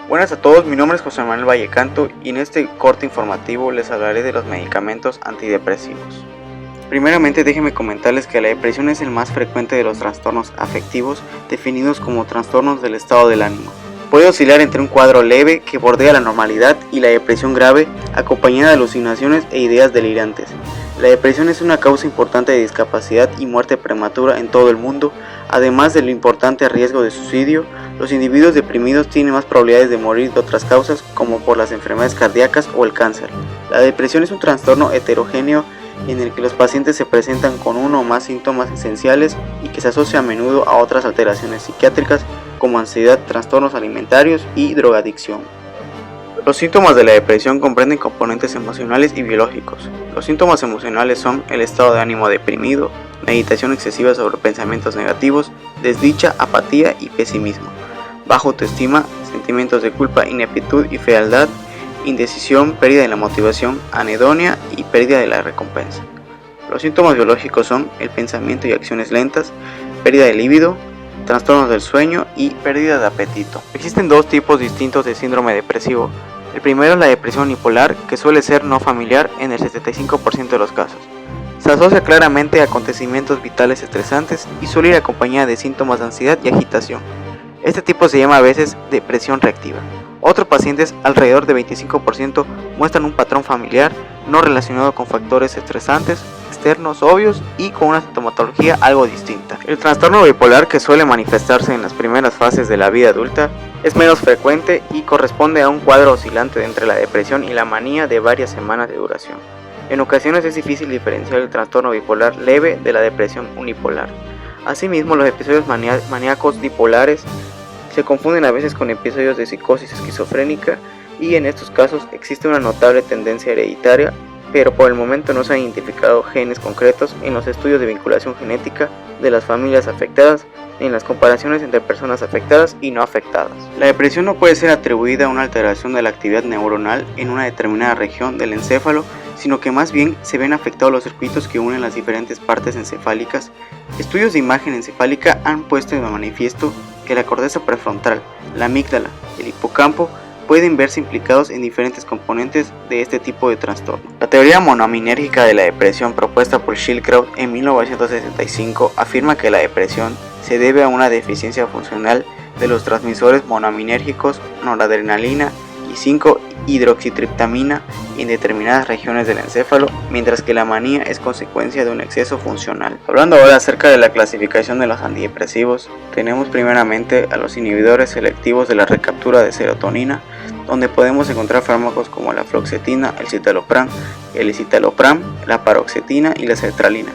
Buenas a todos, mi nombre es José Manuel Vallecanto y en este corte informativo les hablaré de los medicamentos antidepresivos. Primeramente déjenme comentarles que la depresión es el más frecuente de los trastornos afectivos definidos como trastornos del estado del ánimo. Puede oscilar entre un cuadro leve que bordea la normalidad y la depresión grave acompañada de alucinaciones e ideas delirantes. La depresión es una causa importante de discapacidad y muerte prematura en todo el mundo, además del importante riesgo de suicidio. Los individuos deprimidos tienen más probabilidades de morir de otras causas como por las enfermedades cardíacas o el cáncer. La depresión es un trastorno heterogéneo en el que los pacientes se presentan con uno o más síntomas esenciales y que se asocia a menudo a otras alteraciones psiquiátricas como ansiedad, trastornos alimentarios y drogadicción. Los síntomas de la depresión comprenden componentes emocionales y biológicos. Los síntomas emocionales son el estado de ánimo deprimido, meditación excesiva sobre pensamientos negativos, desdicha, apatía y pesimismo, baja autoestima, sentimientos de culpa, ineptitud y fealdad, indecisión, pérdida de la motivación, anedonia y pérdida de la recompensa. Los síntomas biológicos son el pensamiento y acciones lentas, pérdida de líbido, trastornos del sueño y pérdida de apetito. Existen dos tipos distintos de síndrome depresivo. El primero es la depresión unipolar, que suele ser no familiar en el 75% de los casos. Se asocia claramente a acontecimientos vitales estresantes y suele ir acompañada de síntomas de ansiedad y agitación. Este tipo se llama a veces depresión reactiva. Otros pacientes, alrededor de 25%, muestran un patrón familiar no relacionado con factores estresantes, externos obvios y con una sintomatología algo distinta. El trastorno bipolar, que suele manifestarse en las primeras fases de la vida adulta, es menos frecuente y corresponde a un cuadro oscilante entre la depresión y la manía de varias semanas de duración. En ocasiones es difícil diferenciar el trastorno bipolar leve de la depresión unipolar. Asimismo, los episodios maníacos dipolares se confunden a veces con episodios de psicosis esquizofrénica y en estos casos existe una notable tendencia hereditaria, pero por el momento no se han identificado genes concretos en los estudios de vinculación genética de las familias afectadas ni en las comparaciones entre personas afectadas y no afectadas. La depresión no puede ser atribuida a una alteración de la actividad neuronal en una determinada región del encéfalo, sino que más bien se ven afectados los circuitos que unen las diferentes partes encefálicas. Estudios de imagen encefálica han puesto de manifiesto que la corteza prefrontal, la amígdala y el hipocampo pueden verse implicados en diferentes componentes de este tipo de trastorno. La teoría monoaminérgica de la depresión propuesta por Schildkraut en 1965 afirma que la depresión se debe a una deficiencia funcional de los transmisores monoaminérgicos noradrenalina y 5-hidroxitriptamina en determinadas regiones del encéfalo, mientras que la manía es consecuencia de un exceso funcional. Hablando ahora acerca de la clasificación de los antidepresivos, tenemos primeramente a los inhibidores selectivos de la recaptura de serotonina, donde podemos encontrar fármacos como la fluoxetina, el citalopram, el escitalopram, la paroxetina y la sertralina.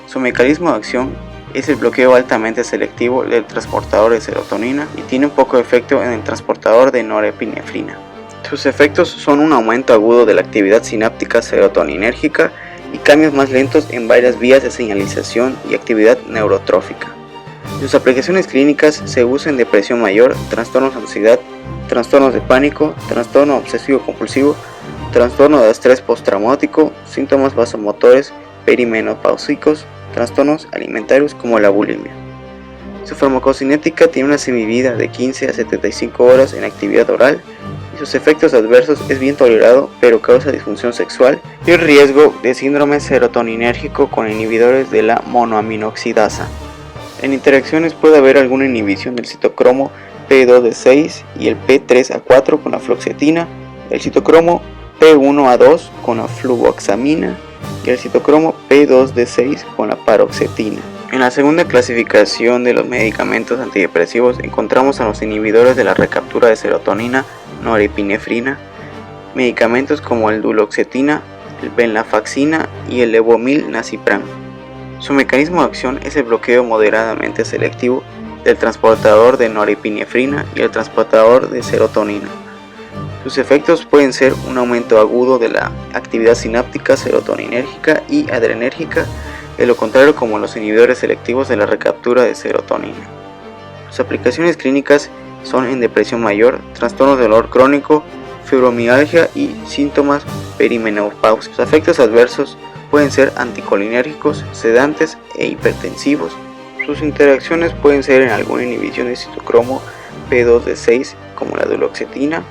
Su mecanismo de acción es el bloqueo altamente selectivo del transportador de serotonina y tiene un poco efecto en el transportador de norepinefrina. Sus efectos son un aumento agudo de la actividad sináptica serotoninérgica y cambios más lentos en varias vías de señalización y actividad neurotrófica. Sus aplicaciones clínicas se usan en depresión mayor, trastornos de ansiedad, trastornos de pánico, trastorno obsesivo-compulsivo, trastorno de estrés postraumático, síntomas vasomotores perimenopáusicos, trastornos alimentarios como la bulimia. Su farmacocinética tiene una semivida de 15 a 75 horas en actividad oral y sus efectos adversos es bien tolerado, pero causa disfunción sexual y el riesgo de síndrome serotoninérgico con inhibidores de la monoaminoxidasa. En interacciones puede haber alguna inhibición del citocromo P2D6 y el P3A4 con la fluoxetina, el citocromo P1A2 con la fluvoxamina y el citocromo P2D6 con la paroxetina. En la segunda clasificación de los medicamentos antidepresivos encontramos a los inhibidores de la recaptura de serotonina, norepinefrina, medicamentos como el duloxetina, el venlafaxina y el levomilnacipran. Su mecanismo de acción es el bloqueo moderadamente selectivo del transportador de norepinefrina y el transportador de serotonina. Sus efectos pueden ser un aumento agudo de la actividad sináptica serotoninérgica y adrenérgica, de lo contrario como los inhibidores selectivos de la recaptura de serotonina. Sus aplicaciones clínicas son en depresión mayor, trastornos de dolor crónico, fibromialgia y síntomas perimenopáusicos. Sus efectos adversos pueden ser anticolinérgicos, sedantes e hipertensivos. Sus interacciones pueden ser en alguna inhibición de citocromo P2D6 como la duloxetina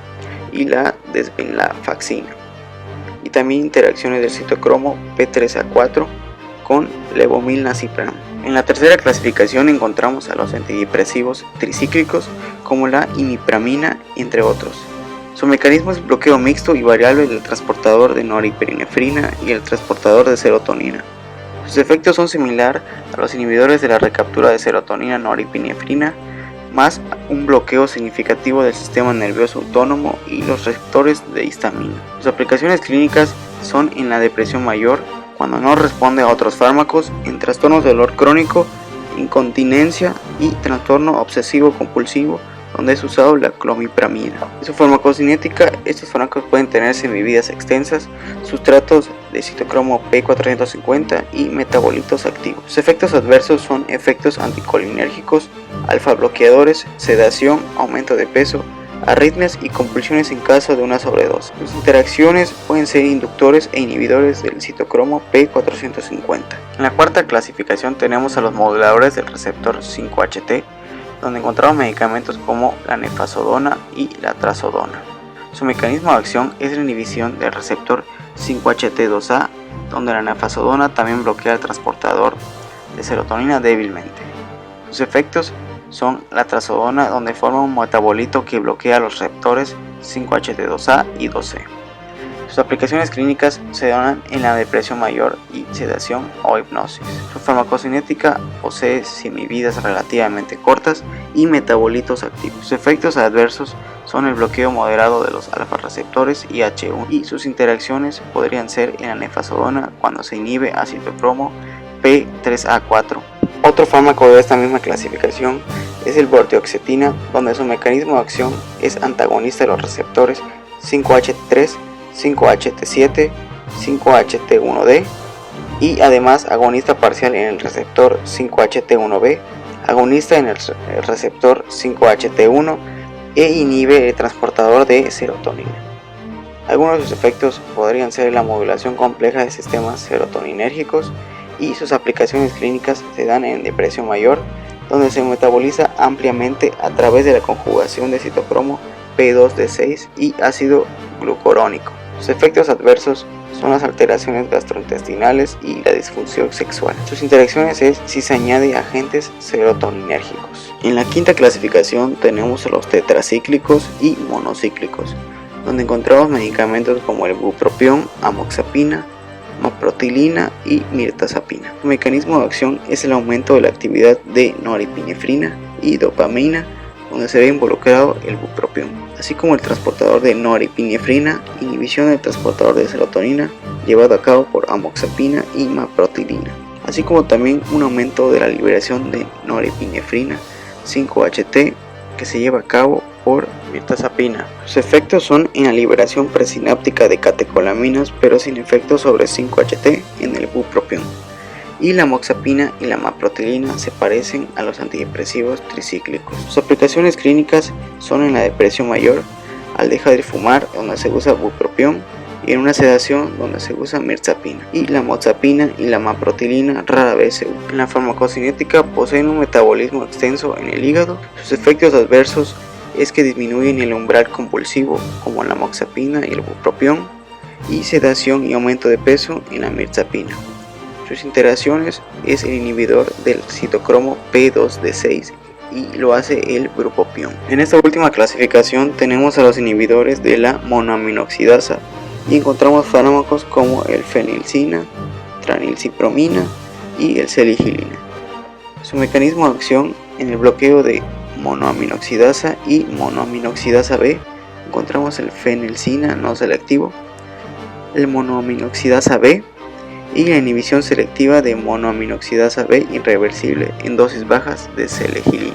y la desvenlafaxina, y también interacciones del citocromo P3A4 con levomilnacipran. En la tercera clasificación encontramos a los antidepresivos tricíclicos como la imipramina, entre otros. Su mecanismo es bloqueo mixto y variable del transportador de norepinefrina y el transportador de serotonina. Sus efectos son similares a los inhibidores de la recaptura de serotonina norepinefrina, más un bloqueo significativo del sistema nervioso autónomo y los receptores de histamina. Sus aplicaciones clínicas son en la depresión mayor, cuando no responde a otros fármacos, en trastornos de dolor crónico, incontinencia y trastorno obsesivo compulsivo, donde es usado la clomipramina. En su farmacocinética, estos fármacos pueden tener semividas extensas, sustratos de citocromo P450 y metabolitos activos. Sus efectos adversos son efectos anticolinérgicos, alfa bloqueadores, sedación, aumento de peso, arritmias y compulsiones en caso de una sobredosis. Sus interacciones pueden ser inductores e inhibidores del citocromo P450. En la cuarta clasificación tenemos a los moduladores del receptor 5-HT, donde encontramos medicamentos como la nefazodona y la trazodona. Su mecanismo de acción es la inhibición del receptor 5-HT2A, donde la nefazodona también bloquea el transportador de serotonina débilmente. Sus efectos son la trazodona, donde forma un metabolito que bloquea los receptores 5-HT2A y 2C. Sus aplicaciones clínicas se dan en la depresión mayor y sedación o hipnosis. Su farmacocinética posee semividas relativamente cortas y metabolitos activos. Sus efectos adversos son el bloqueo moderado de los alfa receptores y H1, y sus interacciones podrían ser en la nefazodona cuando se inhibe a citocromo P3A4. Otro fármaco de esta misma clasificación es el bortioxetina, donde su mecanismo de acción es antagonista de los receptores 5-HT3, 5-HT7, 5-HT1D y además agonista parcial en el receptor 5-HT1B, agonista en el receptor 5-HT1 e inhibe el transportador de serotonina. Algunos de sus efectos podrían ser la modulación compleja de sistemas serotoninérgicos, y sus aplicaciones clínicas se dan en depresión mayor, donde se metaboliza ampliamente a través de la conjugación de citocromo P2D6 y ácido glucurónico. Sus efectos adversos son las alteraciones gastrointestinales y la disfunción sexual. Sus interacciones es si se añade agentes serotoninérgicos. En la quinta clasificación tenemos a los tetracíclicos y monocíclicos, donde encontramos medicamentos como el bupropión, amoxapina, maprotilina y mirtazapina. Su mecanismo de acción es el aumento de la actividad de norepinefrina y dopamina, donde se ve involucrado el bupropión, así como el transportador de norepinefrina, inhibición del transportador de serotonina llevado a cabo por amoxapina y maprotilina, así como también un aumento de la liberación de norepinefrina 5-HT que se lleva a cabo por mirtazapina. Sus efectos son en la liberación presináptica de catecolaminas, pero sin efectos sobre 5-HT en el bupropión. Y la amoxapina y la maprotilina se parecen a los antidepresivos tricíclicos. Sus aplicaciones clínicas son en la depresión mayor, al dejar de fumar, donde se usa bupropión, y en una sedación donde se usa mirtazapina. Y la amoxapina y la maprotilina rara vez se usan. En la farmacocinética poseen un metabolismo extenso en el hígado. Sus efectos adversos es que disminuyen el umbral compulsivo, como la amoxapina y el bupropión, y sedación y aumento de peso en la mirtazapina. Sus interacciones es el inhibidor del citocromo P2D6 y lo hace el bupropión. En esta última clasificación tenemos a los inhibidores de la monoaminoxidasa y encontramos fármacos como el fenilcina, tranilcipromina y el seligilina. Su mecanismo de acción en el bloqueo de monoaminoxidasa y monoaminoxidasa B encontramos el fenilcina no selectivo, el monoaminoxidasa B y la inhibición selectiva de monoaminoxidasa B irreversible en dosis bajas de seligilina.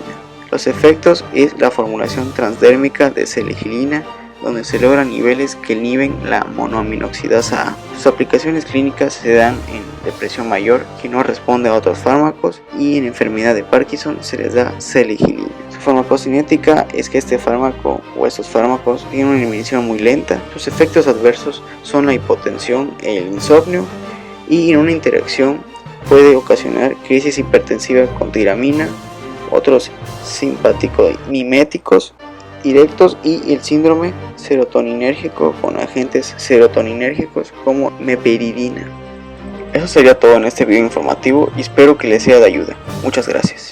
Los efectos es la formulación transdérmica de seligilina, donde se logran niveles que inhiben la monoaminoxidasa A. Sus aplicaciones clínicas se dan en depresión mayor que no responde a otros fármacos, y en enfermedad de Parkinson se les da seligilina. Su farmacocinética es que este fármaco o estos fármacos tienen una inhibición muy lenta. Sus efectos adversos son la hipotensión e el insomnio, y en una interacción puede ocasionar crisis hipertensiva con tiramina, otros simpático miméticos directos y el síndrome serotoninérgico con agentes serotoninérgicos como meperidina. Eso sería todo en este video informativo y espero que les sea de ayuda. Muchas gracias.